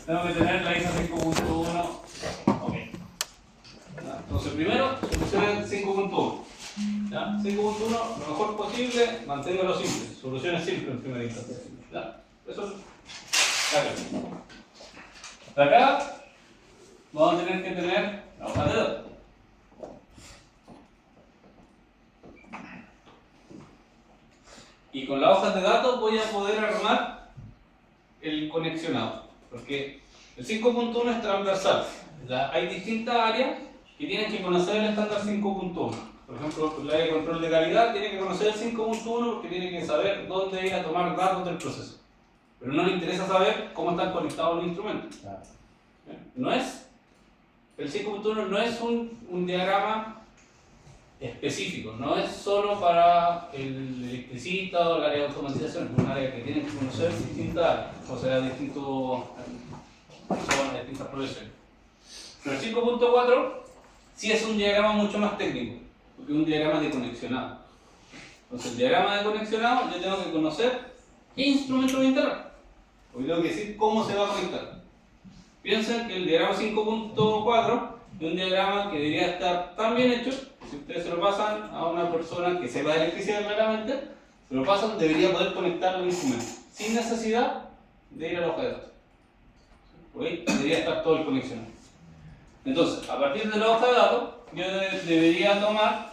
tengo que tener la ISA 5.1. Ok. Entonces, primero, solucionen 5.1. 5.1, lo mejor posible, manténgalo simple. Soluciones simples en primera instancia. ¿Ya? Eso es acá. De acá, vamos a tener que tener la hoja de datos. Y con la hoja de datos voy a poder armar el conexionado. Porque el 5.1 es transversal. Hay distintas áreas que tienen que conocer el estándar 5.1. Por ejemplo, el área de control de calidad tiene que conocer el 5.1 porque tiene que saber dónde ir a tomar datos del proceso. Pero no le interesa saber cómo están conectados los instrumentos. No es, el 5.1 no es un diagrama específico, no es solo para el electricista o el área de automatización, es un área que tiene que conocer distintas áreas, o sea, distintas profesiones. Pero el 5.4 sí es un diagrama mucho más técnico, porque es un diagrama de conexionado. Entonces, el diagrama de conexionado yo tengo que conocer qué instrumento voy a instalar, porque tengo que decir cómo se va a conectar. Piensen que el diagrama 5.4 es un diagrama que debería estar tan bien hecho, si ustedes se lo pasan a una persona que sepa de electricidad claramente, se lo pasan, debería poder conectar los instrumentos, sin necesidad de ir a la hoja de datos. Por ahí debería estar todo el conexionado. Entonces, a partir de la hoja de datos, yo debería tomar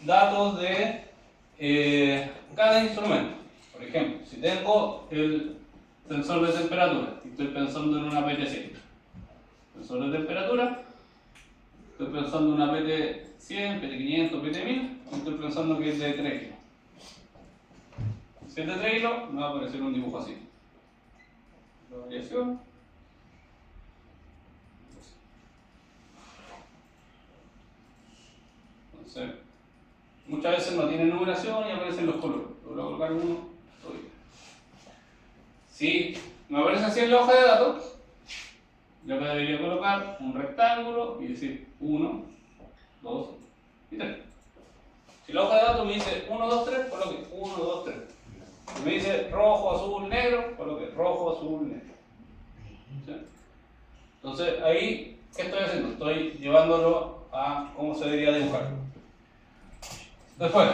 datos de cada instrumento. Por ejemplo, si tengo el sensor de temperatura, y estoy pensando en una PT100. Sensor de temperatura, estoy pensando en una PT100, PT500, PT1000, y estoy pensando que es de 3 kilos. Si es de 3 kilos, me va a aparecer un dibujo así. La variación. Entonces, muchas veces no tiene numeración y aparecen los colores. Lo voy a colocar uno, todo bien. Si me aparece así en la hoja de datos, yo acá debería colocar un rectángulo y decir 1, 2 y 3. Si la hoja de datos me dice 1, 2, 3, coloque 1, 2, 3. Si me dice rojo, azul, negro, coloque rojo, azul, negro. ¿Sí? Entonces ahí, ¿qué estoy haciendo? Estoy llevándolo a cómo se debería dibujar. Después,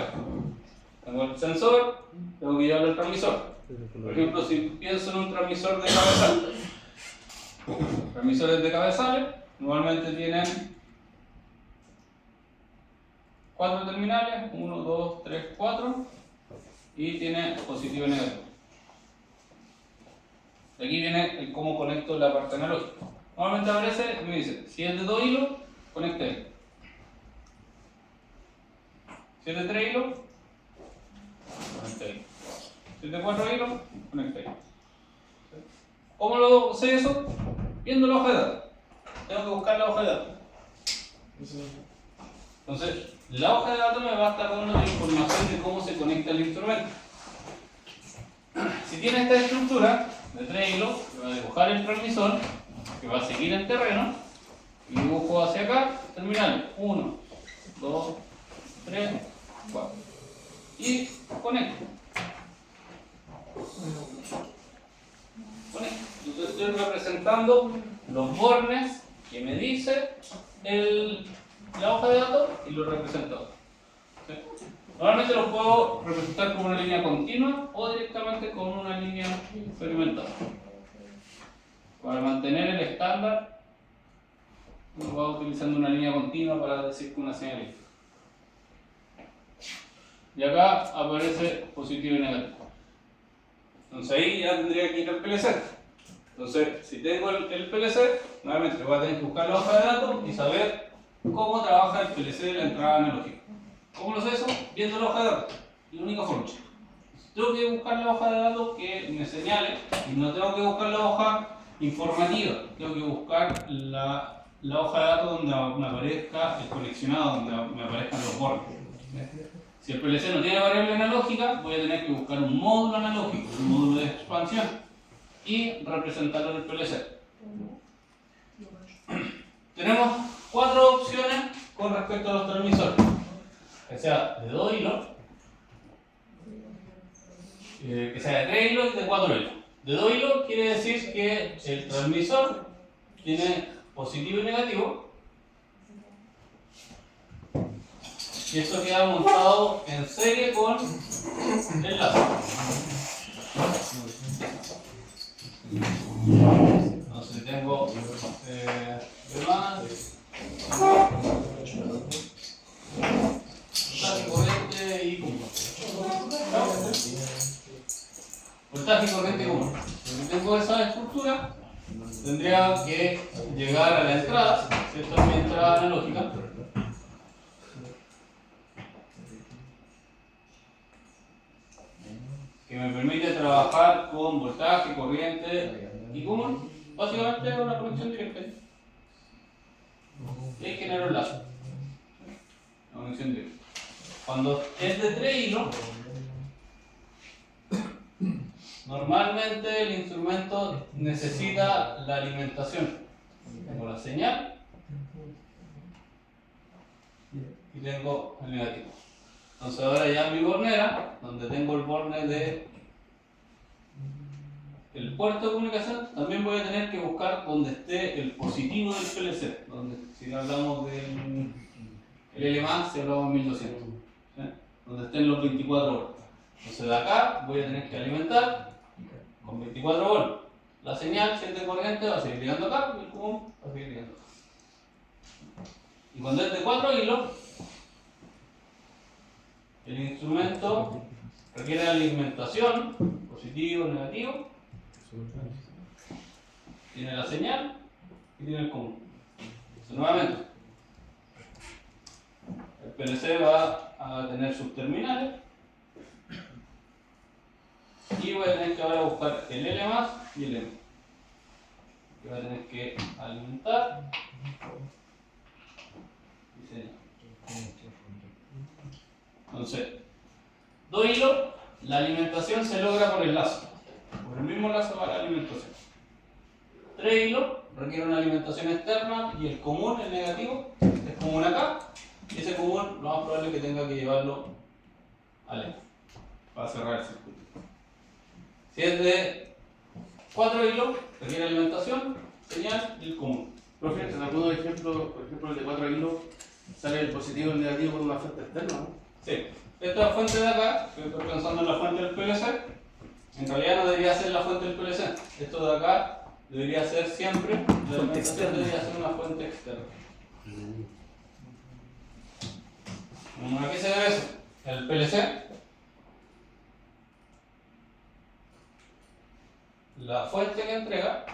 tengo el sensor, tengo que llevarlo al transmisor. Por ejemplo, si pienso en un transmisor de cabezal, transmisores de cabezales normalmente tienen 4 terminales, 1, 2, 3, 4, y tiene positivo y negativo. Aquí viene el cómo conecto la parte analógica. Normalmente aparece y me dice, si es de 2 hilos, conecte ahí. Si es de 3 hilos, conecte ahí. Si es de 4 hilos, conecte ahí. ¿Cómo lo sé eso? Viendo la hoja de datos. Tengo que buscar la hoja de datos. Entonces, la hoja de datos me va a estar dando la información de cómo se conecta el instrumento. Si tiene esta estructura de 3 hilos, voy a dibujar el transmisor que va a seguir el terreno y dibujo hacia acá terminales 1, 2, 3, 4 y conecto. Entonces estoy representando los bornes que me dice la hoja de datos y los represento. ¿Sí? Normalmente los puedo representar como una línea continua o directamente con una línea experimental. Para mantener el estándar, voy utilizando una línea continua para decir que una señal es. Y acá aparece positivo y negativo. Entonces ahí ya tendría que ir al PLC. Entonces, si tengo el PLC, nuevamente voy a tener que buscar la hoja de datos y saber cómo trabaja el PLC de la entrada analógica. ¿Cómo lo sé eso? Viendo la hoja de datos. Es la única forma. Tengo que buscar la hoja de datos que me señale y no tengo que buscar la hoja informativa. Tengo que buscar la hoja de datos donde me aparezca el conexionado, donde me aparezcan los bordes. Si el PLC no tiene variable analógica, voy a tener que buscar un módulo analógico, un módulo de expansión, y representarlo en el PLC. Tenemos 4 opciones con respecto a los transmisores, que sea de 2 hilos, que sea de 3 hilos y de 4 hilos. De dos hilos quiere decir que el transmisor tiene positivo y negativo. Y esto queda montado en serie con el lazo. Entonces tengo demás, voltaje, corriente y común. Voltaje, corriente y común. Si tengo esa estructura, tendría que llegar a la entrada. Esta es mi entrada analógica. Que me permite trabajar con voltaje, corriente y común. Básicamente es una conexión directa. Y ahí genero el lazo. Una conexión directa. Cuando es de 3 hilos, normalmente el instrumento necesita la alimentación. Tengo la señal y tengo el negativo. Entonces ahora ya en mi bornera, donde tengo el borne de el puerto de comunicación, también voy a tener que buscar donde esté el positivo del PLC, donde si hablamos del L+, si hablamos de 1200, ¿sí? Donde estén los 24 volts. Entonces de acá voy a tener que alimentar con 24 volts. La señal, si es de corriente, va a seguir llegando acá y el común va a seguir llegando acá. Y cuando es de 4 hilos, el instrumento requiere alimentación, positivo, negativo, tiene la señal y tiene el común. Entonces, nuevamente, el PLC va a tener sus terminales y voy a tener que ahora buscar el L+ y el M. Que voy a tener que alimentar y señal. Entonces, 2 hilos, la alimentación se logra por el lazo. Por el mismo lazo va la alimentación. 3 hilos requiere una alimentación externa y el común, el negativo, es común acá. Y ese común lo más probable es que tenga que llevarlo al M para cerrar el circuito. Si es de 4 hilos, requiere alimentación, señal y el común. Profe, en algunos ejemplos, por ejemplo el de 4 hilos, sale el positivo y el negativo por una fuente externa, ¿no? Sí. Esta fuente de acá, que estoy pensando en la fuente del PLC, en realidad no debería ser la fuente del PLC. Esto de acá debería ser siempre, la alimentación debería ser una fuente externa. ¿A qué se debe eso? El PLC, la fuente que entrega,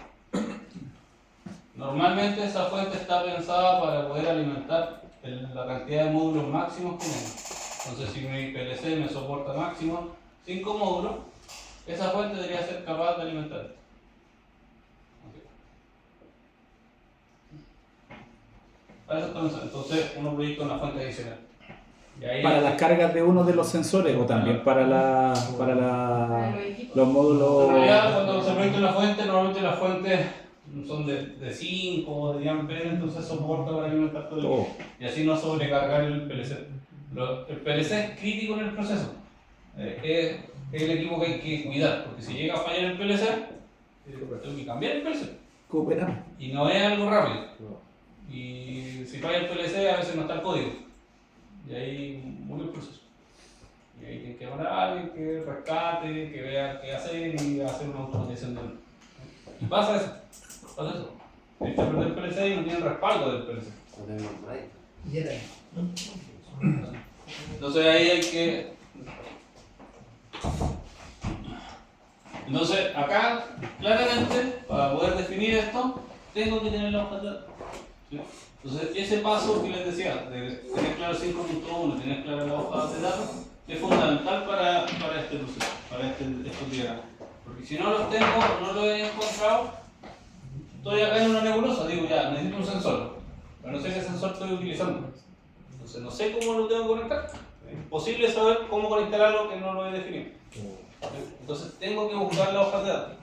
normalmente esa fuente está pensada para poder alimentar la cantidad de módulos máximos que tengo. Entonces, si mi PLC me soporta máximo 5 módulos, esa fuente debería ser capaz de alimentar. Para eso estamos, entonces uno proyecta una fuente adicional. Y ahí Para las cargas de uno de los sensores o también para los módulos. En realidad, cuando se proyecta una fuente, normalmente las fuentes son de 5 o de 10 amperes, entonces soporta para alimentar todo el equipo. Y así no sobrecargar el PLC. El PLC es crítico en el proceso. Es el equipo que hay que cuidar, porque si llega a fallar el PLC, tengo que cambiar el PLC. Cooperar. Y no es algo rápido. Y si falla el PLC, a veces no está el código. Y ahí murió el proceso. Y ahí tiene que llamar a alguien que rescate, que vea qué hacer y hacer una automatización de uno. Y pasa eso. Pasa eso. Hay que perder el PLC y no tienen respaldo del PLC. Entonces ahí hay que... Entonces acá, claramente, para poder definir esto, tengo que tener la hoja de datos. ¿Sí? Entonces ese paso que les decía, de tener claro 5.1, tener clara la hoja de datos, es fundamental para este proceso, para estos diagramas. Porque si no los tengo, no los he encontrado, estoy acá en una nebulosa, digo ya, necesito un sensor, pero no sé qué sensor estoy utilizando. Entonces no sé cómo lo tengo que conectar. Es imposible saber cómo conectar algo que no lo he definido. Entonces tengo que buscar la hoja de datos.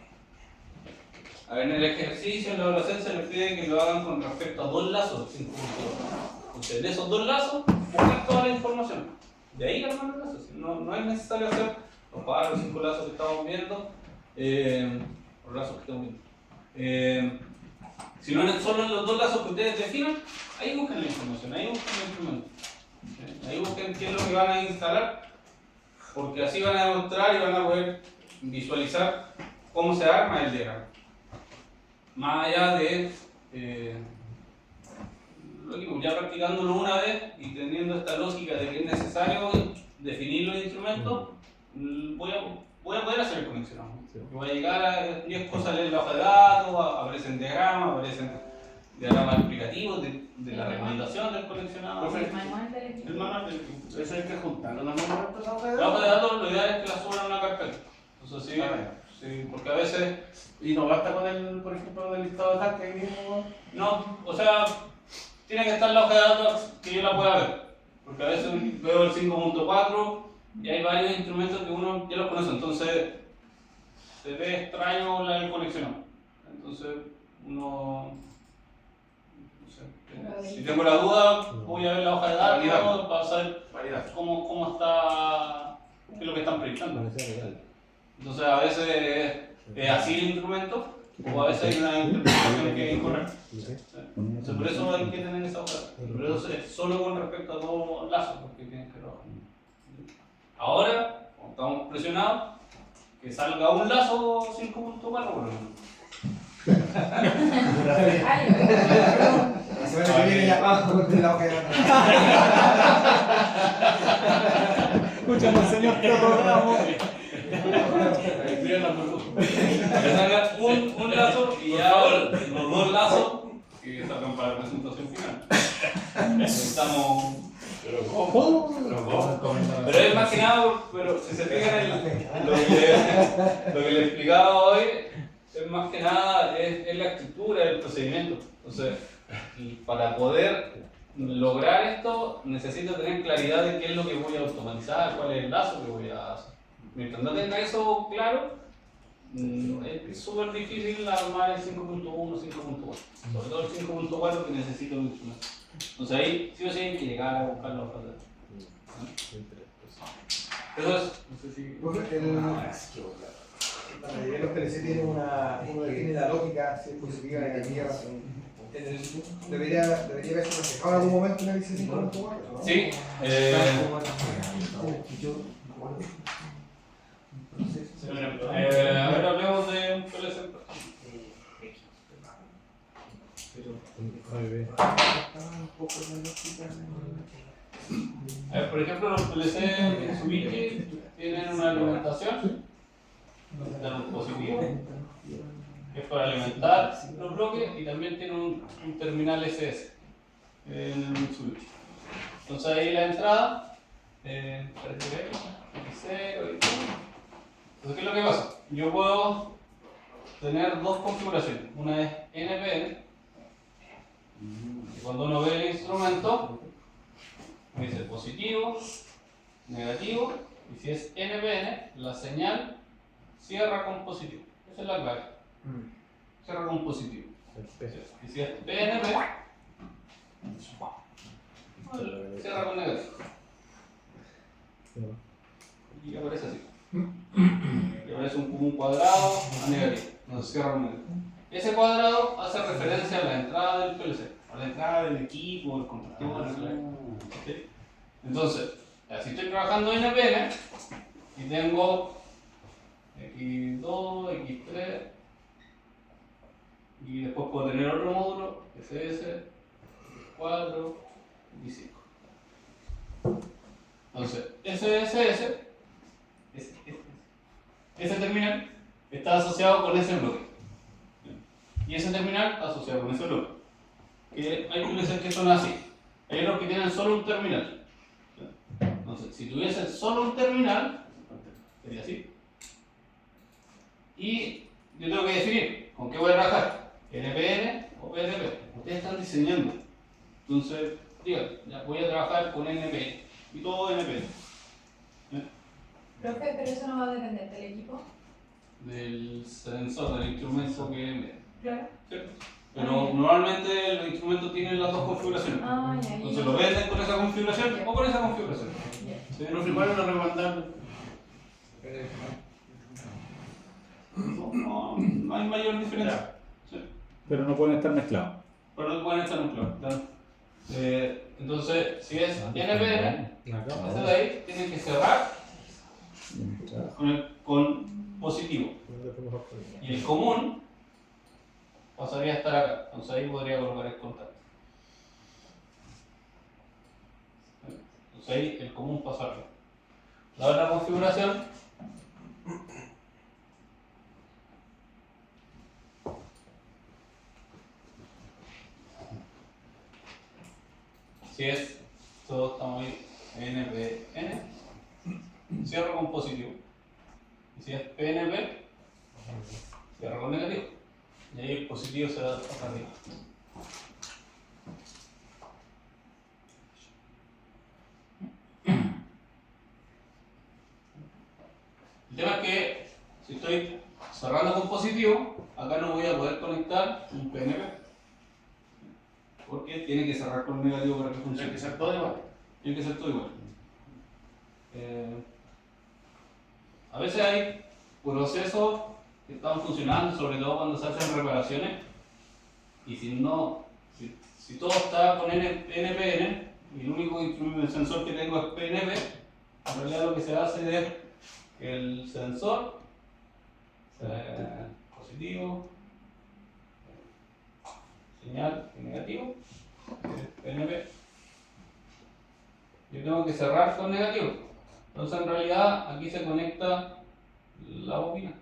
A ver, en el ejercicio, en la evaluación se les pide que lo hagan con respecto a 2 lazos de 5.1. Entonces, de esos 2 lazos, buscar toda la información. De ahí armar los lazos. No es necesario hacer los 4 o 5 lazos que estamos viendo. Los lazos que tengo viendo. Si no solo en los dos lazos que ustedes definan, ahí busquen la información, ahí busquen el instrumento. Ahí busquen qué es lo que van a instalar, porque así van a demostrar y van a poder visualizar cómo se arma el diagrama. Más allá de ya practicándolo una vez y teniendo esta lógica de que es necesario definir los instrumentos, voy a poder hacer el conexionado. Voy a llegar a 10 cosas, leer la hoja de datos, aparecen diagramas, aparecen diagramas explicativos de la recomendación del conexionado. Profe, El manual del equipo. El manual del equipo. Eso hay que juntarlo, ¿no? La La hoja de datos, lo ideal es que la suban a una carpeta. Entonces, sí, sí, porque a veces Y no basta con el, por ejemplo, del listado de tasks ahí mismo. no, o sea, tiene que estar la hoja de datos que yo la pueda ver. Porque a veces veo el 5.4 y hay varios instrumentos que uno ya los conoce, entonces se ve extraño el conexionado. Entonces uno, no sé, si tengo la duda, voy a ver la hoja de datos para saber Validar. cómo está, qué es lo que están proyectando. Entonces a veces es así el instrumento, o a veces hay una interpretación que es incorrecta. Entonces, por eso hay que tener esa hoja. Pero eso es solo con respecto a todos los lazos, porque tienes que trabajar. Ahora, como estamos presionados, que salga un lazo 5.4 por lo menos. Ay, La semana que viene ya vamos de la hoja de datos. Escucha, señor, te rogamos. Que salga un lazo y ya los dos lazos que salgan para la presentación final. Estamos. Pero es más que nada, pero si se fijan en lo que le explicaba hoy, es más que nada es la estructura del procedimiento. Entonces, para poder lograr esto, necesito tener claridad de qué es lo que voy a automatizar, cuál es el lazo que voy a hacer. Mientras no tenga eso claro, es súper difícil armar el 5.1, 5.4. Sobre todo el 5.4 que necesito un instrumento. Entonces ahí sí o sí hay que llegar a buscar los datos. Eso es, no sé si... La mayoría de los PLC tienen uno define la lógica, si es positiva, negativa. Debería haberse reflejado en algún momento en el IC5.4, ¿no? Sí, a ver, hablemos de un PLC. A ver, por ejemplo, los PLC en su wiki tienen una alimentación, dan un positivo, que es para alimentar los bloques, y también tiene un terminal SS en su wiki. Entonces ahí la entrada, parece que hay 0 y 1. Entonces, ¿qué es lo que pasa? Yo puedo tener dos configuraciones. Una es NPN, y cuando uno ve el instrumento, me dice positivo, negativo, y si es NPN, la señal cierra con positivo. Esa es la clave. Cierra con positivo. Y si es PNP, cierra con negativo. Y aparece así. Y aparece un cuadrado a negativo. Entonces cierra con negativo. Ese cuadrado hace referencia a la entrada del PLC, a la entrada del equipo, del contactor, ¿sí? Entonces, si estoy trabajando en NPN y tengo X2, X3, y después puedo tener otro módulo, SS, X4, X5. Entonces, ese terminal está asociado con ese bloque. Y ese terminal está asociado con ese bloque. Que hay PLCs que son así. Hay otros que tienen solo un terminal. Entonces, si tuviesen solo un terminal, sería así. Y yo tengo que definir con qué voy a trabajar, NPN o PNP. Ustedes están diseñando. Entonces, digan, ya voy a trabajar con NPN. Y todo NPN. Profe, pero eso no va a depender del equipo. Del sensor, del instrumento que me. Claro. ¿Sí? Pero normalmente los instrumentos tienen las dos configuraciones. Ah, ya, Entonces lo venden con esa configuración o con esa configuración. Ya. ¿Sí? Pero igual lo remandar. no hay mayor diferencia. Sí. Pero no pueden estar mezclados. Pero no pueden estar mezclados. Claro. Entonces, si es NPN, este de ahí tiene que cerrar con positivo. Y el común pasaría a estar acá. Entonces ahí podría colocar el contacto. Entonces ahí el común pasa arriba. La otra configuración si es, todos estamos ahí, NPN, cierro con positivo. Y si es PNP, cierro con negativo. Y ahí el positivo se va hacia arriba. El tema es que si estoy cerrando con positivo, acá no voy a poder conectar un PNP. Porque tiene que cerrar con negativo para que Tiene funcione. que ser todo igual. Tiene que ser todo igual. A veces hay procesos que están funcionando, sobre todo cuando se hacen reparaciones, y si todo está con NPN y el único sensor que tengo es PNP, en realidad lo que se hace es que el sensor positivo, señal negativo, PNP, yo tengo que cerrar con negativo. Entonces en realidad aquí se conecta la bobina.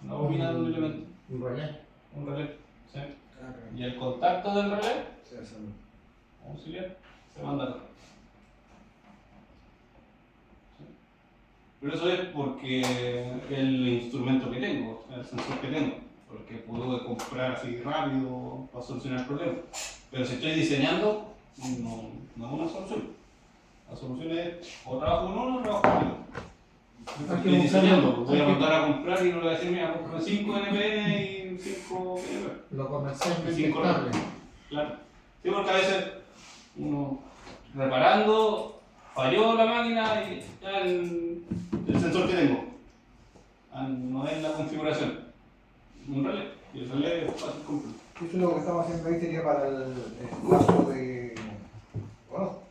Una bobina de un elemento, Un relé. un relé. ¿Sí? Y el contacto del relé, Sí, eso no. auxiliar, se manda acá. ¿Sí? Pero eso es porque el instrumento que tengo, el sensor que tengo, porque puedo comprar así rápido para solucionar el problema. Pero si estoy diseñando, no es una solución. La solución es o trabajo con uno o trabajo con otro. Estoy diseñando, voy a mandar a comprar y no le voy a decir, mira, compra 5 NPN y 5 PNP. Lo comercialmente Cinco estable. Claro. Sí, porque a veces uno reparando, falló la máquina y ya el sensor que tengo no es la configuración. Un relé. Y el relé es fácil comprar. Eso es lo que estamos haciendo ahí, sería para el plazo de. Bueno,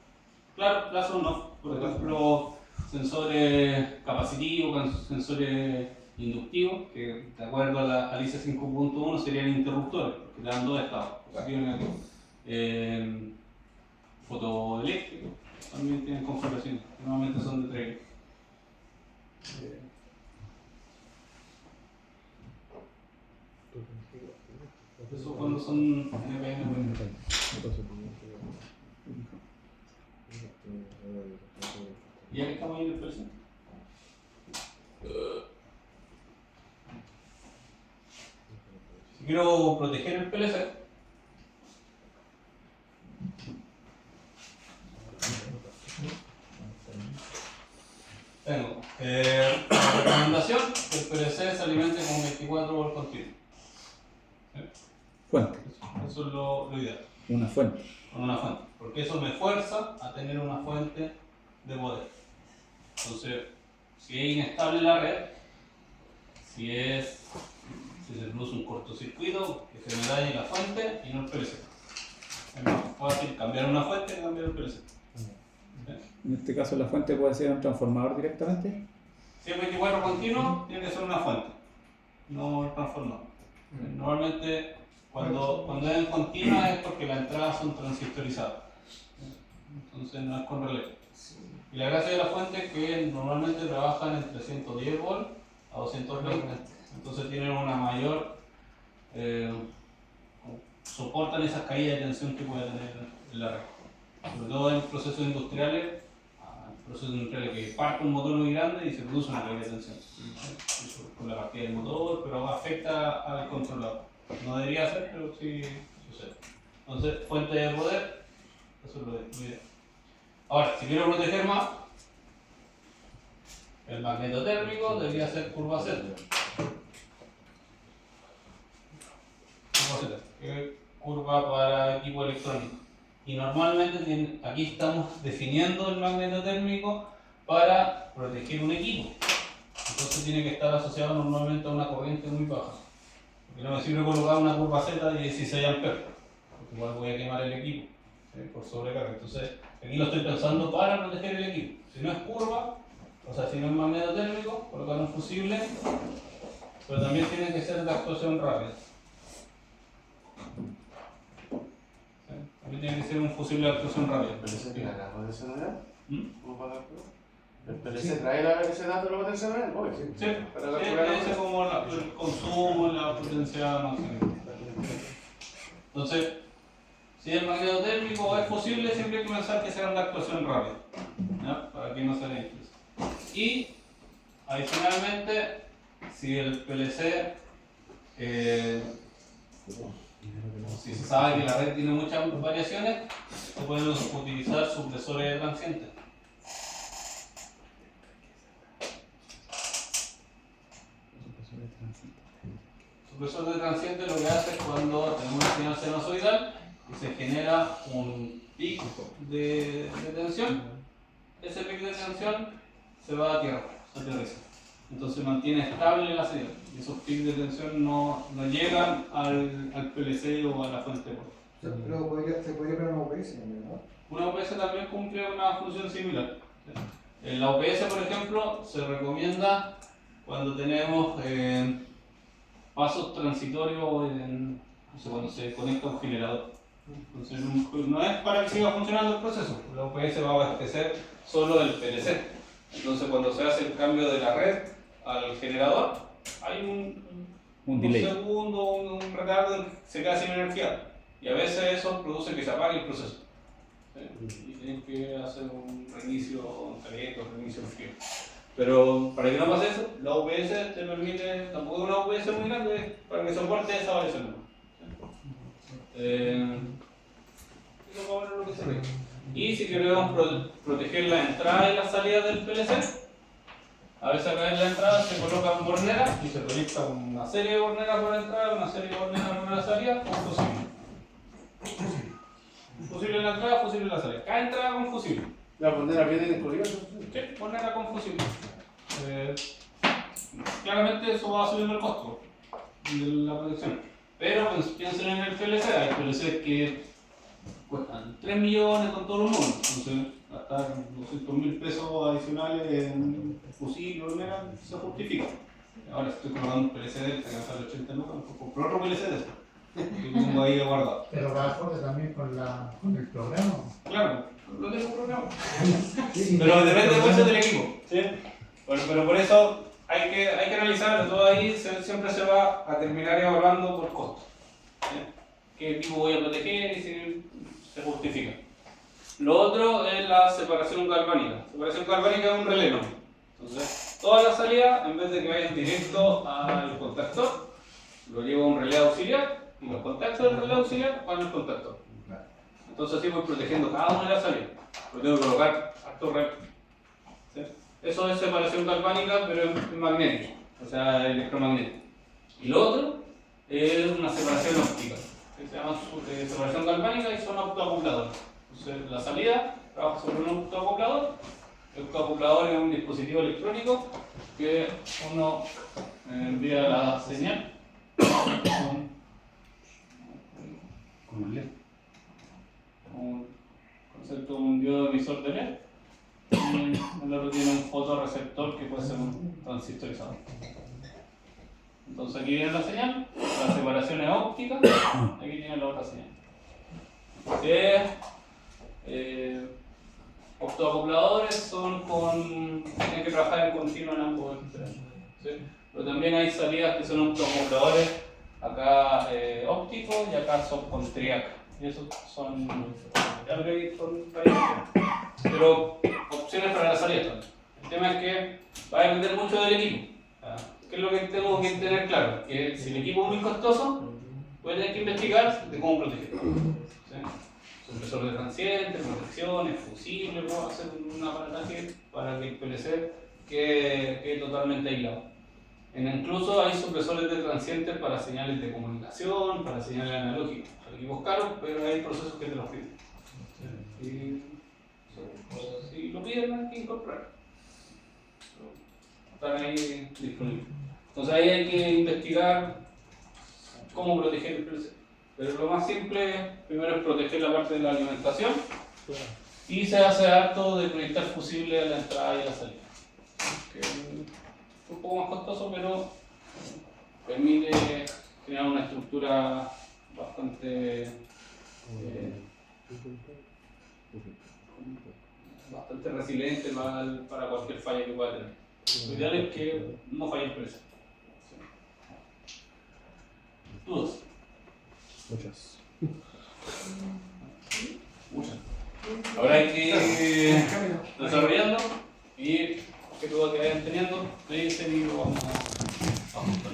Claro, plazo no. Por ejemplo, sensores capacitivos, sensores inductivos, que de acuerdo a la ALICE 5.1 serían interruptores, porque le dan dos estados, positivo y negativo. Fotoeléctricos también tienen configuraciones, que normalmente son de trailer. Eso cuando son NPN. Ya que estamos ahí en el presente. Si quiero proteger el PLC, tengo la recomendación que el PLC se alimente con 24 volt continuo. Fuente. Eso es lo ideal, Una fuente. con una fuente, porque eso me fuerza a tener una fuente de poder. Entonces, si es inestable la red, si se produce un cortocircuito, que se me dañe la fuente y no el PLC. Es más fácil cambiar una fuente que cambiar el PLC. En este caso la fuente puede ser un transformador directamente. Si es 24 continuo, tiene que ser una fuente, no el transformador. Normalmente, cuando es en continua es porque las entradas son transistorizadas. Entonces no es con relé. Y la gracia de la fuente es que normalmente trabajan entre 110 volt a 220. Entonces tienen una mayor, soportan esas caídas de tensión que puede tener en la red. Sobre todo en procesos industriales que parte un motor muy grande y se produce una caída de tensión. Eso con la partida del motor, pero afecta al controlador. No debería ser, pero sí sucede. Entonces, fuente de poder, eso es lo ideal. Ahora, si quiero proteger más, el magneto térmico debería ser curva Z. Curva Z, que es curva para equipo electrónico. Y normalmente aquí estamos definiendo el magneto térmico para proteger un equipo. Entonces tiene que estar asociado normalmente a una corriente muy baja. Porque no me sirve colocar una curva Z de 16 amperes, porque igual voy a quemar el equipo por sobrecarga. Entonces aquí lo estoy pensando para proteger el equipo. Si no es curva, o sea, si no es magneto térmico, colocar un fusible, pero también tiene que ser de actuación rápida. ¿Sí? También tiene que ser un fusible de actuación rápida. ¿El PLC tiene la potencialidad? ¿Mm? ¿Cómo para calcular? ¿El PLC trae ese dato de la potencialidad? Obvio, sí. Sí, Para calcular la ese es como el consumo, la potencia máxima. Entonces, si es magneto térmico es posible, siempre hay que pensar que sean de actuación rápida, ¿ya? Para que no se le influya. Y, adicionalmente, si el PLC, si se sabe que la red tiene muchas variaciones, se pueden utilizar supresores de transiente. Supresor de transiente lo que hace es cuando tenemos una señal sinusoidal y se genera un pico de tensión, ese pico de tensión se va a tierra, se aterriza. Entonces mantiene estable la señal y esos picos de tensión no llegan al PLC o a la fuente de poder. Pero se podría poner una UPS también, ¿no? Una UPS también cumple una función similar. En la UPS, por ejemplo, se recomienda cuando tenemos pasos transitorios cuando se conecta un generador. Entonces, no es para que siga funcionando el proceso, la UPS va a abastecer solo el PLC. Entonces, cuando se hace el cambio de la red al generador, hay un delay. segundo, un retardo, se queda sin energía. Y a veces eso produce que se apague el proceso. ¿Sí? Y tienen que hacer un reinicio caliente o reinicio frío. Pero para que no pase eso, la UPS te permite, tampoco es una UPS muy grande, para que soporte esa variación. Eso va a ver lo que se ve. Y si queremos proteger la entrada y la salida del PLC, a veces acá en la entrada se colocan borneras y se conecta una serie de borneras por la entrada, una serie de borneras por la salida, con fusible. Fusible en la entrada, fusible en la salida. Cada entrada con fusible. La pondera viene incluida. Sí, bornera con fusible. Claramente eso va subiendo el costo de la protección. Pero pues, piensen en el PLC, hay PLC que cuestan 3 millones con todo el mundo. Entonces, gastar 200.000 pesos adicionales en fusible o bornera se justifica. Ahora estoy colocando un PLC de este que sale 80 lucas, compro otro PLC de este. Que tengo ahí guardado. Pero va acorde también con el programa. Claro, lo tengo programado. Pero depende mucho del equipo. ¿Sí? Pero por eso hay que analizarlo. Todo ahí siempre se va a terminar evaluando por costo. ¿Sí? ¿Qué equipo voy a proteger y si se justifica? Lo otro es la separación galvánica. La separación galvánica es un relé. Entonces, toda la salida, en vez de que vayan directo al contactor, lo llevo a un relé auxiliar y los contactos del relé auxiliar van al contactor. Entonces así voy protegiendo cada una de las salidas. Lo tengo que colocar harto red. ¿Sí? Eso es separación galvánica, pero es magnético, o sea, electromagnético. Y lo otro es una separación óptica, que se llama separación galvánica y son autoacopladores. Entonces la salida trabaja sobre un autoacoplador. El autoacoplador es un dispositivo electrónico que uno envía la señal con un LED. Un concepto de un diodo emisor de LED y el otro tiene un fotorreceptor que puede ser un transistorizador. Entonces aquí viene la señal, la separación es óptica, aquí tiene la otra señal. Optoacopladores tienen que trabajar en continuo en ambos extremos. ¿Sí? Pero también hay salidas que son optoacopladores acá ópticos y acá son con triac. Y esos son variaciones. Pero opciones para la salida también. El tema es que va a depender mucho del equipo. ¿Qué es lo que tengo que tener claro? Que si el equipo es muy costoso, voy a tener que investigar de cómo protegerlo. ¿Sí? Supresor de transiente, protecciones, fusibles, puedo hacer un aparataje para que el PLC quede totalmente aislado. Incluso hay supresores de transientes para señales de comunicación, para señales analógicas. Son equipos caros, pero hay procesos que te los piden. Y si lo piden, hay que incorporar. están ahí disponibles. Entonces ahí hay que investigar cómo proteger el preset. Pero lo más simple, primero es proteger la parte de la alimentación y se hace harto de conectar fusibles a la entrada y a la salida. Que es un poco más costoso, pero permite crear una estructura bastante resiliente para cualquier falla que pueda tener. Lo ideal es que no falle el preset. ¿Dudas? Muchas. Muchas. Ahora hay que ir desarrollando y qué duda que vayan teniendo, me dicen y lo vamos a ajustar.